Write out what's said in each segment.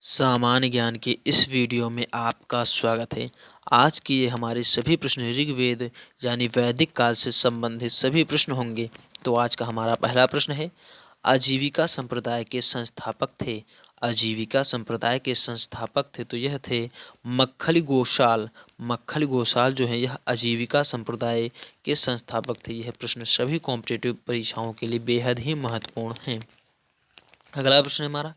सामान्य ज्ञान के इस वीडियो में आपका स्वागत है। आज की ये हमारे सभी प्रश्न ऋग्वेद यानी वैदिक काल से संबंधित सभी प्रश्न होंगे। तो आज का हमारा पहला प्रश्न है, आजीविका संप्रदाय के संस्थापक थे। आजीविका संप्रदाय के संस्थापक थे तो यह थे मक्खली गोशाल। मक्खली गोशाल जो है यह आजीविका संप्रदाय के संस्थापक थे। यह प्रश्न सभी कॉम्पिटिटिव परीक्षाओं के लिए बेहद ही महत्वपूर्ण है। अगला प्रश्न है हमारा,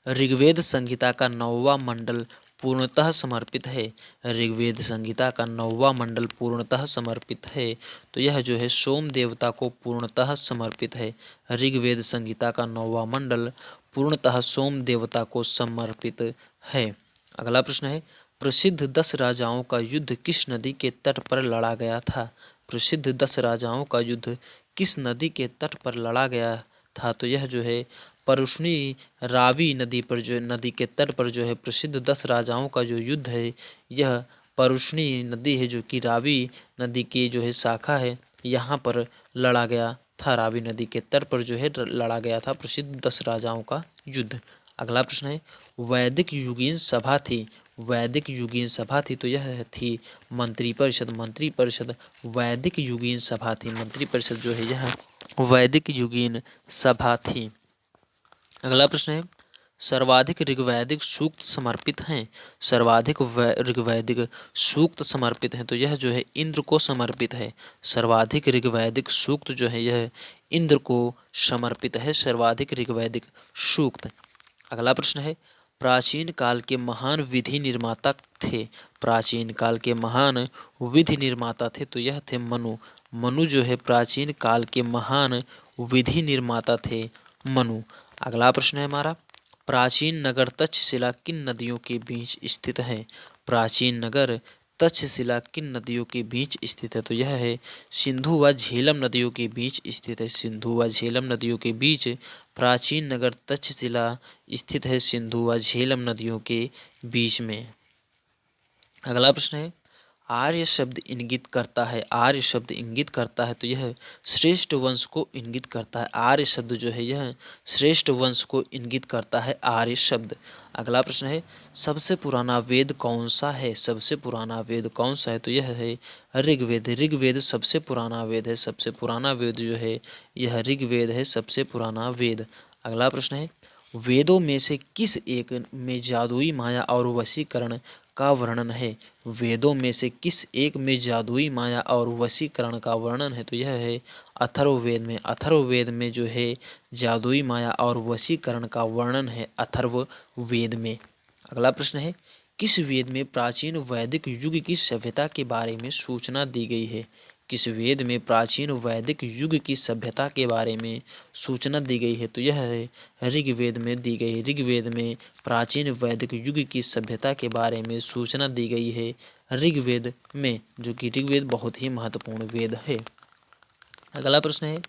ऋग्वेद संहिता का 9वां मंडल पूर्णतः समर्पित है। ऋग्वेद संहिता का 9वां मंडल पूर्णतः समर्पित है तो यह जो है सोम देवता को पूर्णतः समर्पित है। ऋग्वेद संहिता का 9वां मंडल पूर्णतः सोम देवता को समर्पित है। अगला प्रश्न है, प्रसिद्ध 10 राजाओं का युद्ध किस नदी के तट पर लड़ा गया था। प्रसिद्ध 10 राजाओं का युद्ध किस नदी के तट पर लड़ा गया था तो यह जो है परुष्णी रावी नदी पर जो नदी के तट पर जो है प्रसिद्ध 10 राजाओं का जो युद्ध है यह परुष्णी नदी है, जो कि रावी नदी की जो है शाखा है, यहाँ पर लड़ा गया था। रावी नदी के तट पर जो है लड़ा गया था प्रसिद्ध 10 राजाओं का युद्ध। अगला प्रश्न है, वैदिक युगीन सभा थी। वैदिक युगीन सभा थी तो यह थी मंत्रिपरिषद। मंत्रिपरिषद वैदिक युगीन सभा थी। मंत्रिपरिषद जो है यह वैदिक युगीन सभा थी। अगला प्रश्न है, सर्वाधिक ऋग्वैदिक सूक्त समर्पित हैं। सर्वाधिक ऋग्वैदिक सूक्त समर्पित हैं तो यह जो है इंद्र को समर्पित है। सर्वाधिक ऋग्वैदिक सूक्त जो है यह इंद्र को समर्पित है। सर्वाधिक ऋग्वैदिक सूक्त। अगला प्रश्न है, प्राचीन काल के महान विधि निर्माता थे। प्राचीन काल के महान विधि निर्माता थे तो यह थे मनु। मनु जो है प्राचीन काल के महान विधि निर्माता थे मनु। अगला प्रश्न है हमारा, प्राचीन नगर तक्षशिला किन नदियों के बीच स्थित है। प्राचीन नगर तक्षशिला किन नदियों के बीच स्थित है तो यह है सिंधु व झेलम नदियों के बीच स्थित है। सिंधु व झेलम नदियों के बीच प्राचीन नगर तक्षशिला स्थित है, सिंधु व झेलम नदियों के बीच में। अगला प्रश्न है, आर्य शब्द इंगित करता है। आर्य शब्द इंगित करता है तो यह श्रेष्ठ वंश को इंगित करता है। आर्य शब्द जो है यह श्रेष्ठ वंश को इंगित करता है आर्य शब्द। अगला प्रश्न है, सबसे पुराना वेद कौन सा है। सबसे पुराना वेद कौन सा है तो यह है ऋग्वेद। ऋग्वेद सबसे पुराना वेद है। सबसे पुराना वेद जो है यह ऋग्वेद है, सबसे पुराना वेद। अगला प्रश्न है, वेदों में से किस एक में जादुई माया और वशीकरण का वर्णन है। वेदों में से किस एक में जादुई माया और वशीकरण का वर्णन है तो यह है अथर्ववेद में। अथर्ववेद में जो है जादुई माया और वशीकरण का वर्णन है अथर्ववेद में। अगला प्रश्न है, किस वेद में प्राचीन वैदिक युग की सभ्यता के बारे में सूचना दी गई है। किस वेद में प्राचीन वैदिक युग की सभ्यता के बारे में सूचना दी गई है तो यह है ऋग्वेद में दी गई। ऋग्वेद में प्राचीन वैदिक युग की सभ्यता के बारे में सूचना दी गई है ऋग्वेद में, जो कि ऋग्वेद बहुत ही महत्वपूर्ण वेद है। अगला प्रश्न है,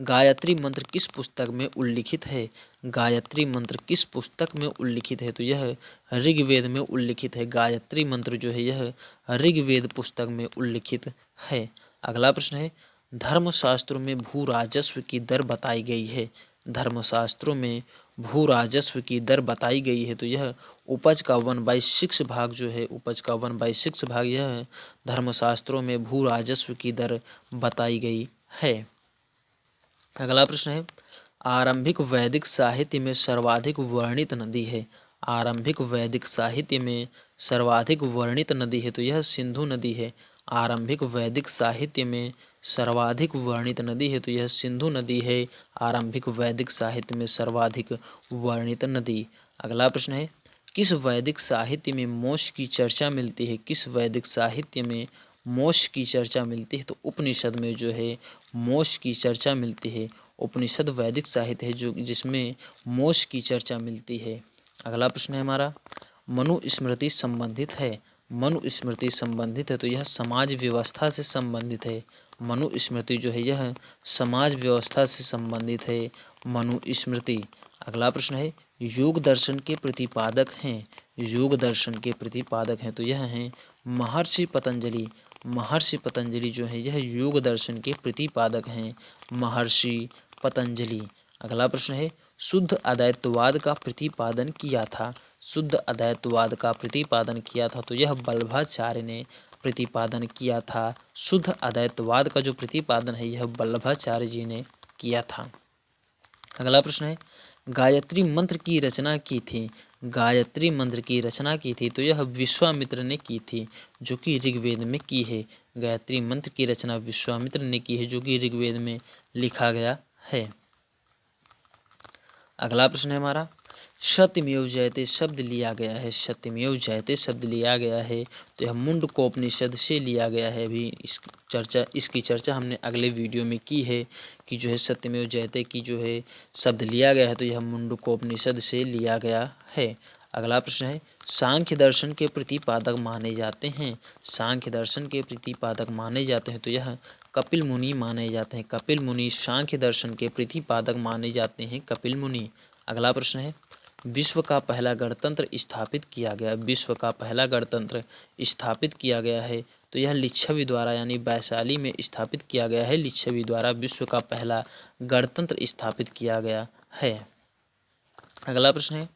गायत्री मंत्र किस पुस्तक में उल्लिखित है। गायत्री मंत्र किस पुस्तक में उल्लिखित है तो यह ऋग्वेद में उल्लिखित है। गायत्री मंत्र जो है यह ऋग्वेद पुस्तक में उल्लिखित है। अगला प्रश्न है, धर्मशास्त्रों में भू राजस्व की दर बताई गई है। धर्मशास्त्रों में भू राजस्व की दर बताई गई है तो यह उपज का 1/6 भाग जो है, उपज का 1/6 भाग यह धर्मशास्त्रों में भू राजस्व की दर बताई गई है। अगला प्रश्न है, आरंभिक वैदिक साहित्य में सर्वाधिक वर्णित नदी है। आरंभिक वैदिक साहित्य में सर्वाधिक वर्णित नदी है तो यह सिंधु नदी है। आरंभिक वैदिक साहित्य में सर्वाधिक वर्णित नदी है तो यह सिंधु नदी है। आरंभिक वैदिक साहित्य में सर्वाधिक वर्णित नदी। अगला प्रश्न है, किस वैदिक साहित्य में मोक्ष की चर्चा मिलती है। किस वैदिक साहित्य में मोक्ष की चर्चा मिलती है तो उपनिषद में जो है मोक्ष की चर्चा मिलती है। उपनिषद वैदिक साहित्य है जो जिसमें मोक्ष की चर्चा मिलती है। अगला प्रश्न है हमारा, मनु स्मृति संबंधित है। मनु स्मृति संबंधित है तो यह समाज व्यवस्था से संबंधित है। मनु स्मृति जो है यह समाज व्यवस्था से संबंधित है मनु स्मृति। अगला प्रश्न है, योग दर्शन के प्रतिपादक हैं। योग दर्शन के प्रतिपादक हैं तो यह हैं महर्षि पतंजलि। महर्षि पतंजलि जो है यह योग दर्शन के प्रतिपादक हैं महर्षि पतंजलि। अगला प्रश्न है, शुद्ध अद्वैतवाद का प्रतिपादन किया था। शुद्ध अद्वैतवाद का प्रतिपादन किया था? तो यह वल्लभाचार्य ने प्रतिपादन किया था। शुद्ध अद्वैतवाद का जो प्रतिपादन है यह वल्लभाचार्य जी ने किया था। अगला प्रश्न है, गायत्री मंत्र की रचना की थी? गायत्री मंत्र की रचना की थी तो यह विश्वामित्र ने की थी, जो कि ऋग्वेद में की है। गायत्री मंत्र की रचना विश्वामित्र ने की है, जो कि ऋग्वेद में लिखा गया है। अगला प्रश्न है हमारा, सत्यमेव जयते शब्द लिया गया है? सत्यमेव जयते शब्द लिया गया है तो यह मुंडकोपनिषद से लिया गया है। अभी इसकी चर्चा हमने अगले वीडियो में की है कि जो है सत्यमेव जयते की जो है शब्द लिया गया है तो यह मुंडकोपनिषद से लिया गया है। अगला प्रश्न है, सांख्य दर्शन के प्रतिपादक माने जाते हैं? सांख्य दर्शन के प्रतिपादक माने जाते हैं तो यह कपिल मुनि माने जाते हैं। कपिल मुनि सांख्य दर्शन के प्रतिपादक माने जाते हैं, कपिल मुनि। अगला प्रश्न है, विश्व का पहला गणतंत्र स्थापित किया गया? विश्व का पहला गणतंत्र स्थापित किया गया है तो यह लिच्छवी द्वारा यानी वैशाली में स्थापित किया गया है। लिच्छवी द्वारा विश्व का पहला गणतंत्र स्थापित किया गया है। अगला प्रश्न है,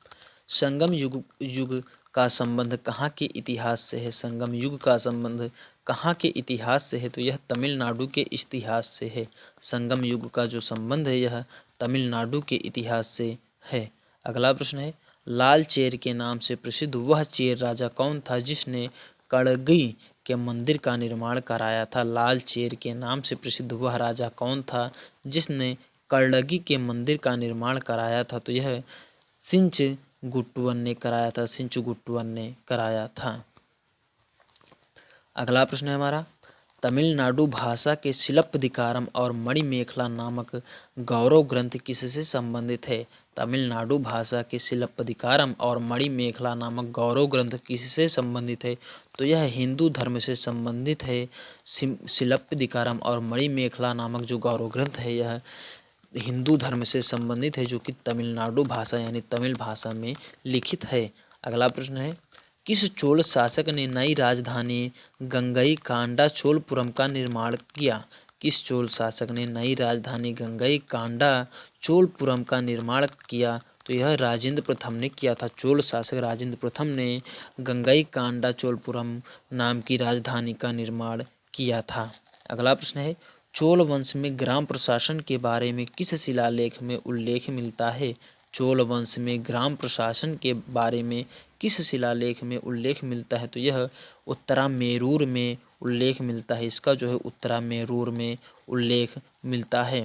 संगम युग का संबंध कहाँ के इतिहास से है? संगम युग का संबंध कहाँ के इतिहास से है? तो यह तमिलनाडु के इतिहास से है। संगम युग का जो संबंध है यह तमिलनाडु के इतिहास से है। अगला प्रश्न है, लाल चेर के नाम से प्रसिद्ध वह चेर राजा कौन था जिसने कड़गी के मंदिर का निर्माण कराया था? लाल चेर के नाम से प्रसिद्ध वह राजा कौन था जिसने कड़गी के मंदिर का निर्माण कराया था? तो यह सिंचगुट्टवन ने कराया था। सिंचगुट्टवन ने कराया था। अगला प्रश्न है हमारा, तमिलनाडु भाषा के शिल्पदिकारम और मणिमेखला नामक गौरव ग्रंथ किससे संबंधित है? तमिलनाडु भाषा के शिल्पदिकारम और मणिमेखला नामक गौरव ग्रंथ किससे संबंधित है? तो यह हिंदू धर्म से संबंधित है। शिल्पदिकारम और मणिमेखला नामक जो गौरव ग्रंथ है यह हिंदू धर्म से संबंधित है, जो कि तमिलनाडु भाषा यानी तमिल भाषा में लिखित है। अगला प्रश्न है, किस चोल शासक ने नई राजधानी गंगईकांडा चोलपुरम का निर्माण किया? किस चोल शासक ने नई राजधानी गंगईकांडा चोलपुरम का निर्माण किया? तो यह राजेंद्र प्रथम ने किया था। चोल शासक राजेंद्र प्रथम ने गंगईकांडा चोलपुरम नाम की राजधानी का निर्माण किया था। अगला प्रश्न है, चोल वंश में ग्राम प्रशासन के बारे में किस शिलालेख में उल्लेख मिलता है? चोल वंश में ग्राम प्रशासन के बारे में किस शिलालेख में उल्लेख मिलता है? तो यह उत्तरामेरूर में उल्लेख मिलता है। इसका जो है उत्तरामेरूर में उल्लेख मिलता है।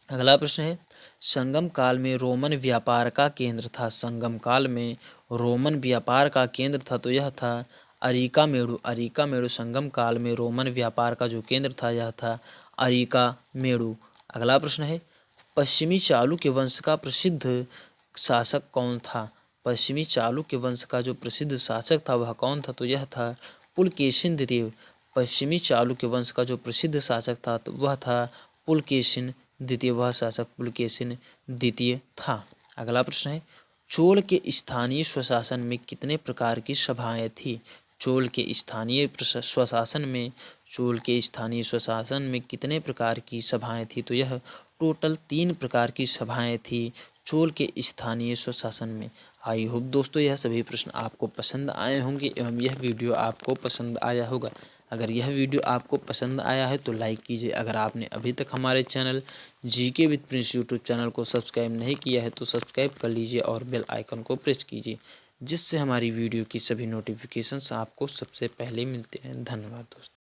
अगला प्रश्न है, संगम काल में रोमन व्यापार का केंद्र था? संगम काल में रोमन व्यापार का केंद्र था तो यह था अरिकामेडु। अरिकामेडु संगम काल में रोमन व्यापार का जो केंद्र था यह था अरिकामेडु। अगला प्रश्न है, पश्चिमी चालुक्य वंश का प्रसिद्ध शासक कौन था? पश्चिमी चालुक्य वंश का जो प्रसिद्ध शासक था वह कौन था? तो यह था पुलकेशिन द्वितीय। पश्चिमी चालुक्य वंश का जो प्रसिद्ध शासक था तो वह था पुलकेशिन द्वितीय। वह शासक पुलकेशिन द्वितीय था। अगला प्रश्न है, चोल के स्थानीय स्वशासन में कितने प्रकार की सभाएं थी? चोल के स्थानीय स्वशासन में कितने प्रकार की सभाएं थी? तो यह टोटल 3 प्रकार की सभाएं थी चोल के स्थानीय स्वशासन में। आई होप दोस्तों यह सभी प्रश्न आपको पसंद आए होंगे एवं यह वीडियो आपको पसंद आया होगा। अगर यह वीडियो आपको पसंद आया है तो लाइक कीजिए। अगर आपने अभी तक हमारे channel GK with Prince YouTube channel को सब्सक्राइब नहीं किया है तो सब्सक्राइब कर लीजिए और बेल आइकन को प्रेस कीजिए, जिससे हमारी वीडियो की सभी नोटिफिकेशंस आपको सबसे पहले मिलते हैं। धन्यवाद दोस्तों।